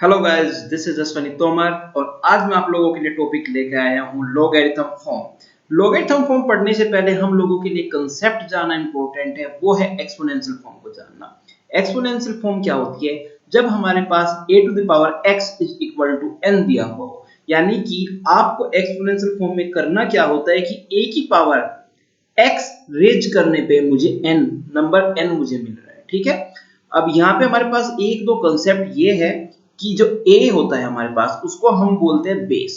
Hello guys, this is Ashwani Tomar और आज मैं आप लोगों के लिए टॉपिक लेकर आया हूँ लोगरिथम फॉर्म। लोगरिथम फॉर्म पढ़ने से पहले हम लोगों के लिए कंसेप्ट जानना इंपॉर्टेंट है, वो है एक्सपोनेंशियल फॉर्म को जानना। एक्सपोनेंशियल फॉर्म क्या होती है? जब हमारे पास a to the power x is equal to n दिया हो, यानी कि आपको एक्सपोनेंशियल फॉर्म में करना क्या होता है कि a की पावर x रेज करने पे मुझे n नंबर n मुझे मिल रहा है। ठीक है, अब यहाँ पे हमारे पास एक दो कंसेप्ट ये है कि जो a होता है हमारे पास उसको हम बोलते हैं बेस।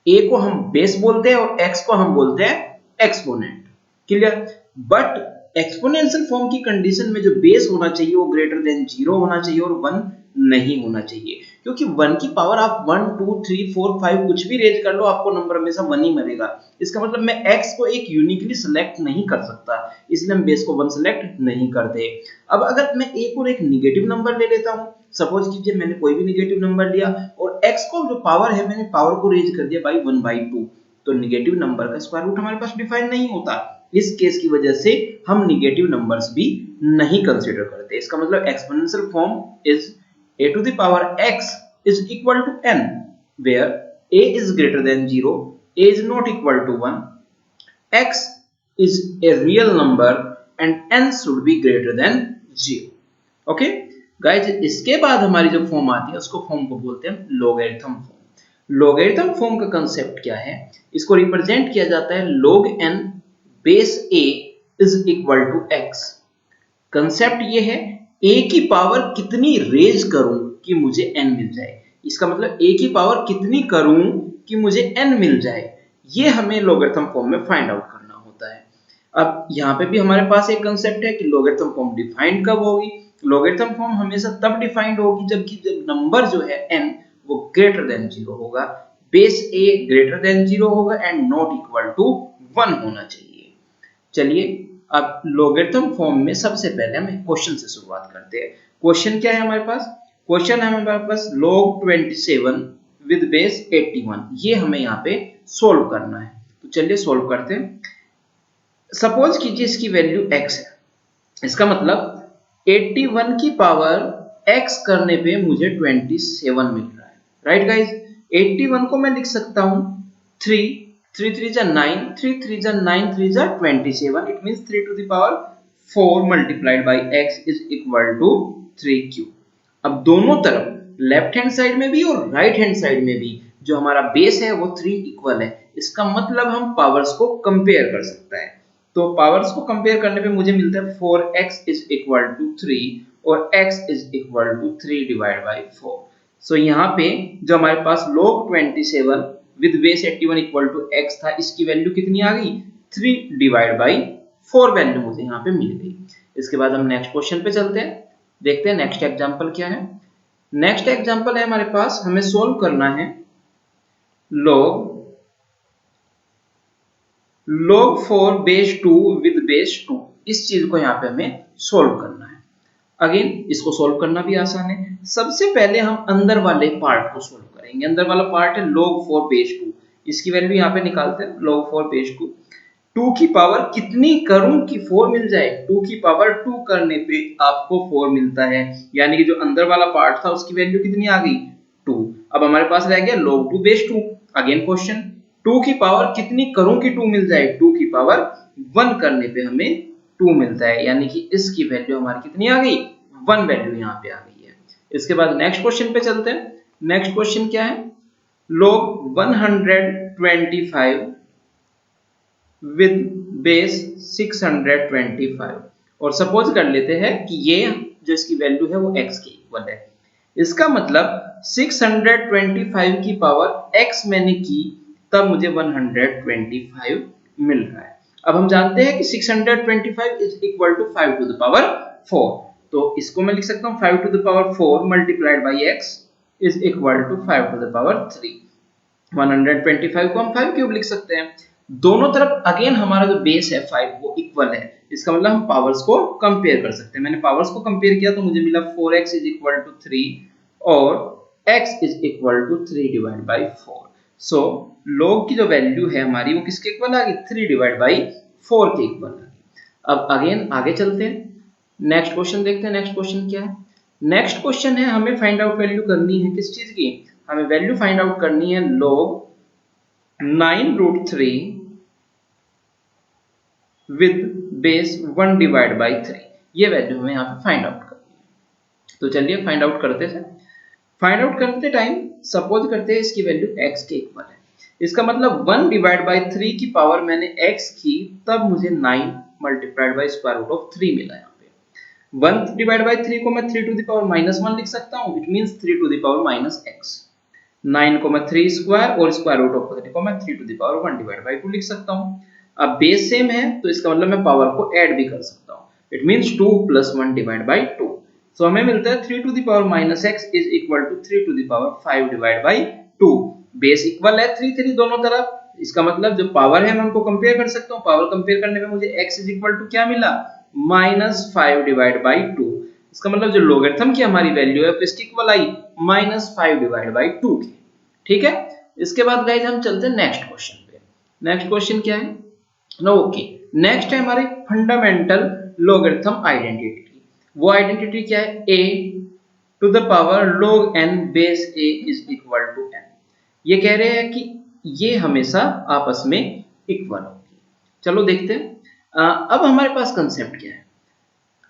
a को हम बेस बोलते हैं और x को हम बोलते हैं exponent. Clear? But exponential form की कंडीशन में जो बेस होना चाहिए वो ग्रेटर देन 0 होना चाहिए और 1 नहीं होना चाहिए, क्योंकि 1 की पावर आप 1 2 3 4 5 कुछ भी रेज कर लो, आपको नंबर हमेशा 1 ही मिलेगा। इसका मतलब मैं x को एक यूनिकली सिलेक्ट नहीं कर सकता, इसलिए हम बेस को 1 सिलेक्ट नहीं करते। अब अगर मैं एक और एक निगेटिव नंबर ले लेता हूं, सपोज कीजिए मैंने कोई भी निगेटिव नंबर लिया और x को जो पावर है मैंने पावर को रेज कर दिया बाई 1/2, तो निगेटिव नंबर का स्क्वायर रूट हमारे पास डिफाइन नहीं होता। इस केस की वजह से हम निगेटिव नंबर्स भी नहीं कंसीडर करते। इसका मतलब exponential form is a to the power x is equal to n, where a is greater than 0, a is not equal to 1, x is a real number and n should be greater than 0। Okay guys, इसके बाद हमारी जो form आती है उसको form को बोलते हैं लोगरिथम फॉर्म। लोगरिथम फॉर्म का कंसेप्ट क्या है? इसको रिप्रेजेंट किया जाता है log n base a is equal to x। Concept ये है a की पावर कितनी रेज करूं कि मुझे n मिल जाए। इसका मतलब a की पावर कितनी करूं कि मुझे n मिल जाए, ये हमें लोगरिथम फॉर्म में फाइंड आउट करना होता है। अब यहाँ पे भी हमारे पास एक कंसेप्ट है कि लोगरिथम फॉर्म डिफाइंड कब होगी। लोगरिथम फॉर्म हमेशा तब डिफाइंड होगी जबकि जब नंबर जो है n वो ग्रेटर देन 0 होगा, बेस a ग्रेटर देन 0 होगा एंड नॉट इक्वल टू 1 होना चाहिए। चलिए, अब लोगरिथम फॉर्म में सबसे पहले हम एक क्वेश्चन से शुरुआत करते हैं। क्वेश्चन क्या है हमारे पास? क्वेश्चन है हमारे पास log 27 विद बेस 81, ये हमें यहाँ पे सोल्व करना है। तो चलिए सोल्व करते हैं। सपोज कीजिए इसकी वैल्यू x है, इसका मतलब 81 की पावर x करने पे मुझे 27 मिल रहा है। राइट गाइज, 81 को मैं लिख सकता हूं 3 3 3 जा 9, 3 3 जा 9, 3 जा 27, it means 3 to the power 4 multiplied by x is equal to 3 cube. अब दोनों तरफ लेफ्ट हैंड साइड में भी और राइट हैंड साइड में भी जो हमारा बेस है वो 3 इक्वल है। इसका मतलब हम पावर्स को कंपेयर कर सकता है। तो पावर्स को कंपेयर करने पे मुझे मिलता है 4x इज इक्वल टू 3 और x is equal to 3 divide by 4। So यहाँ पे जो हमारे पास log 27 with base 81 equal to x था, इसकी वैल्यू कितनी आ गई? 3 डिवाइड बाई 4 वैल्यू मुझे यहाँ पे मिल गई। इसके बाद हम नेक्स्ट क्वेश्चन पे चलते हैं, देखते हैं नेक्स्ट एग्जाम्पल क्या है। नेक्स्ट एग्जाम्पल है हमारे पास, हमें सोल्व करना है log 4 बेस 2 विद बेस 2। इस चीज को यहाँ पे हमें सोल्व करना है। अगेन इसको सोल्व करना भी आसान है। सबसे पहले हम अंदर वाले पार्ट को सोल्व करेंगे। अंदर वाला पार्ट है log 4 बेस 2, इसकी वैल्यू यहाँ पे निकालते हैं। log 4 बेस 2, 2 की पावर कितनी करूं कि 4 मिल जाए? 2 की पावर 2 करने पे आपको 4 मिलता है, यानी कि जो अंदर वाला पार्ट था उसकी वैल्यू कितनी आ गई? 2। अब हमारे पास रह गया log 2 बेस 2। अगेन क्वेश्चन, 2 की पावर कितनी करूं कि 2 मिल जाए? 2 की पावर 1 करने पे हमें 2 मिलता है, यानी कि इसकी वैल्यू हमारी कितनी आ गई? 1 वैल्यू यहाँ पे आ गई है। इसके बाद नेक्स्ट क्वेश्चन पे चलते हैं। नेक्स्ट क्वेश्चन क्या है? log 125 विद बेस 625, और सपोज कर लेते हैं कि ये जो इसकी वैल्यू है वो x के इक्वल है। इसका मतलब 625 की पावर x मैंने की तब मुझे 125 मिल रहा है। अब हम जानते हैं कि 625 is equal to 5 to the power 4, तो इसको मैं लिख सकता हूँ 5 to the power 4 multiplied by x is equal to 5 to the power 3। 125 को हम 5 क्यूब लिख सकते हैं। दोनों तरफ अगेन हमारा जो बेस है 5 वो इक्वल है, इसका मतलब हम पावर्स को कंपेयर कर सकते हैं। मैंने पावर्स को कंपेयर किया तो मुझे मिला 4x इज इक्वल टू 3 और x is equal to 3 divide by 4। So log की जो वैल्यू है हमारी वो किसके इक्वल आ गई? 3 डिवाइड बाई 4 के इक्वल आ गई। अब अगेन आगे चलते हैं, नेक्स्ट क्वेश्चन देखते हैं। नेक्स्ट क्वेश्चन क्या है? नेक्स्ट क्वेश्चन है, हमें फाइंड आउट वैल्यू करनी है किस चीज की, हमें वैल्यू फाइंड आउट करनी है log 9√3 with base 1 divide by 3। ये वैल्यू हमें यहाँ पे फाइंड आउट करनी है। तो चलिए फाइंड आउट करते थे। फाइंड आउट करते टाइम सपोज करते हैं इसकी वैल्यू x के इक्वल है। इसका मतलब 1 डिवाइड बाई 3 की पावर मैंने x की, तब मुझे 9 multiplied by square root of 3 मिला। यहाँ पे 1 डिवाइड बाई 3 को मैं 3 टू द पावर माइनस 1 लिख सकता हूँ। It means 3 to the power minus x। 9 को मैं 3 स्क्वायर और स्क्वायर रूट ऑफ 3 को मैं 3 to the power 1 divide by 2 लिख सकता हूँ। अब बेस सेम है तो इसका मतलब मैं पावर को ऐड भी कर सकता हूँ। It means 2 plus 1 divide by 2। So हमें मिलता है 3 to the power minus x is equal to 3 to the power 5 divide by 2। Base equal है 3 3 दोनों तरफ। इसका मतलब जो पावर है मैं उनको कंपेयर कर सकता हूँ। पावर कंपेयर करने पे मुझे x इज इक्वल टू क्या मिला, -5 डिवाइड बाई 2। इसका मतलब जो लोगरिथम की हमारी वैल्यू है किसकी इक्वल आई, -5 डिवाइड बाई 2 की। ठीक है। इसके बाद गाइस हम चलते हैं नेक्स्ट क्वेश्चन पे। नेक्स्ट क्वेश्चन क्या है, ओके नेक्स्ट है हमारे फंडामेंटल लोगरिथम आइडेंटिटी। वो आइडेंटिटी क्या है, a to the power log n base a is equal to n। ये कह रहे हैं कि ये हमेशा आपस में इक्वल होगी। चलो देखते हैं। अब हमारे पास कंसेप्ट क्या है।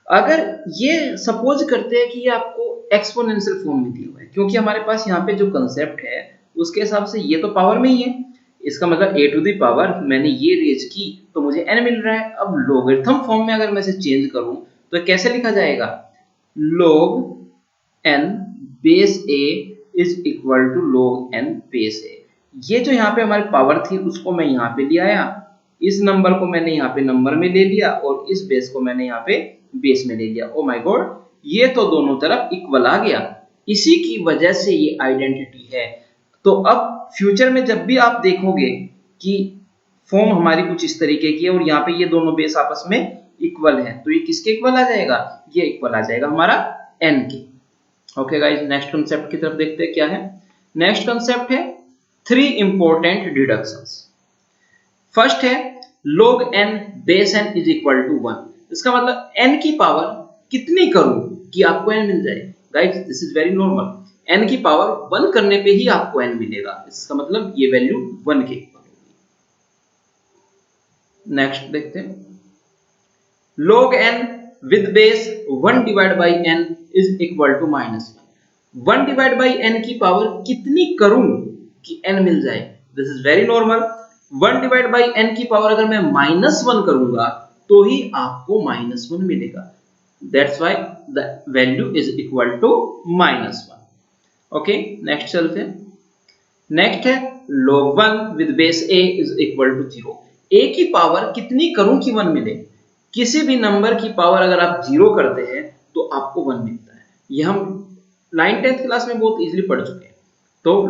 अगर ये सपोज करते हैं कि ये आपको एक्सपोनेंशियल फॉर्म में दिया हुआ है, क्योंकि हमारे पास यहाँ पे जो कंसेप्ट है उसके हिसाब से ये तो पावर में ही है। इसका मतलब a टू द पावर मैंने ये रेज की तो मुझे n मिल रहा है। अब लोगरिथम फॉर्म में अगर मैं इसे चेंज करूं तो कैसे लिखा जाएगा, log n base a is equal to log n base a। ये जो यहाँ पे हमारी पावर थी उसको मैं यहाँ पे ले आया, इस नंबर को मैंने यहाँ पे नंबर में ले लिया और इस बेस को मैंने यहाँ पे बेस में ले लिया। ओ माय गॉड, ये तो दोनों तरफ इक्वल आ गया। इसी की वजह से ये आइडेंटिटी है। तो अब फ्यूचर में जब भी आप देखोगे कि फॉर्म हमारी कुछ इस तरीके की है और यहाँ पे ये दोनों बेस आपस में इक्वल है, तो ये किसके इक्वल आ जाएगा, ये इक्वल आ जाएगा हमारा n के। ओके गाइस, नेक्स्ट कंसेप्ट की तरफ देखते हैं क्या है। नेक्स्ट कंसेप्ट है 3 इंपॉर्टेंट डिडक्शंस। फर्स्ट है log n base n is equal to 1। इसका मतलब n की पावर कितनी करूं कि आपको n मिल जाए। Guys this is very normal. n की पावर 1 करने पे ही आपको n मिलेगा। इसका मतलब ये वैल्यू 1 के इक्वल होगी। नेक्स्ट देखते हैं, log n with base 1 divide by n is equal to -1। 1 divide by n की पावर कितनी करूं कि n मिल जाए। This is very normal. 1 divide by n की पावर अगर मैं -1 करूंगा तो ही आपको -1 मिलेगा। That's why the value is equal to -1। Okay next चलते हैं। नेक्स्ट है log 1 with base a is equal to 0। a की पावर कितनी करूं कि 1 मिले। किसी भी नंबर की पावर अगर आप 0 करते हैं तो आपको 1 मिलता है। ये हम 9th 10th क्लास में बहुत इजीली पढ़ चुके हैं। तो